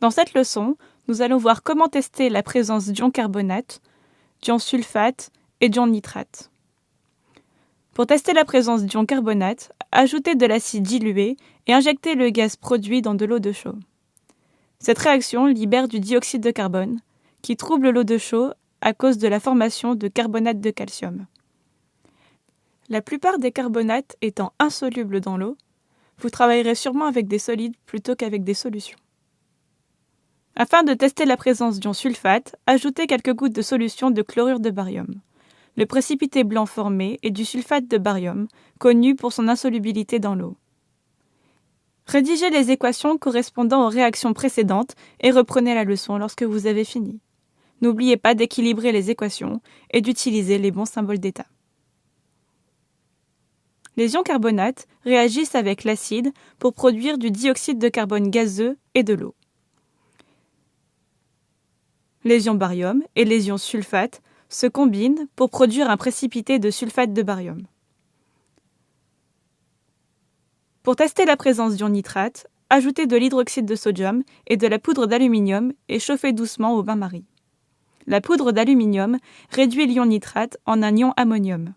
Dans cette leçon, nous allons voir comment tester la présence d'ion carbonate, d'ion sulfate et d'ion nitrate. Pour tester la présence d'ion carbonate, ajoutez de l'acide dilué et injectez le gaz produit dans de l'eau de chaux. Cette réaction libère du dioxyde de carbone, qui trouble l'eau de chaux à cause de la formation de carbonate de calcium. La plupart des carbonates étant insolubles dans l'eau, vous travaillerez sûrement avec des solides plutôt qu'avec des solutions. Afin de tester la présence d'ion sulfate, ajoutez quelques gouttes de solution de chlorure de barium. Le précipité blanc formé est du sulfate de barium, connu pour son insolubilité dans l'eau. Rédigez les équations correspondant aux réactions précédentes et reprenez la leçon lorsque vous avez fini. N'oubliez pas d'équilibrer les équations et d'utiliser les bons symboles d'état. Les ions carbonates réagissent avec l'acide pour produire du dioxyde de carbone gazeux et de l'eau. Les ions barium et les ions sulfate se combinent pour produire un précipité de sulfate de barium. Pour tester la présence d'ion nitrate, ajoutez de l'hydroxyde de sodium et de la poudre d'aluminium et chauffez doucement au bain-marie. La poudre d'aluminium réduit l'ion nitrate en un ion ammonium.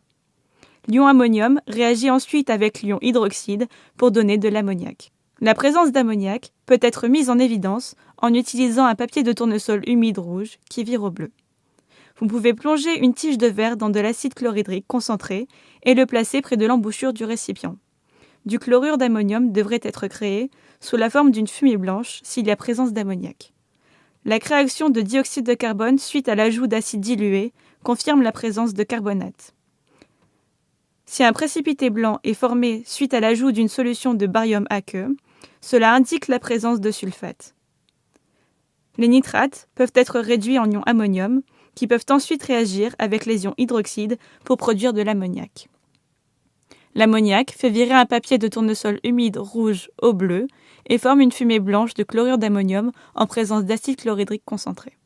L'ion ammonium réagit ensuite avec l'ion hydroxyde pour donner de l'ammoniac. La présence d'ammoniac peut être mise en évidence en utilisant un papier de tournesol humide rouge qui vire au bleu. Vous pouvez plonger une tige de verre dans de l'acide chlorhydrique concentré et le placer près de l'embouchure du récipient. Du chlorure d'ammonium devrait être créé sous la forme d'une fumée blanche s'il y a présence d'ammoniac. La création de dioxyde de carbone suite à l'ajout d'acide dilué confirme la présence de carbonate. Si un précipité blanc est formé suite à l'ajout d'une solution de barium aqueux, cela indique la présence de sulfate. Les nitrates peuvent être réduits en ions ammonium, qui peuvent ensuite réagir avec les ions hydroxyde pour produire de l'ammoniac. L'ammoniac fait virer un papier de tournesol humide rouge au bleu et forme une fumée blanche de chlorure d'ammonium en présence d'acide chlorhydrique concentré.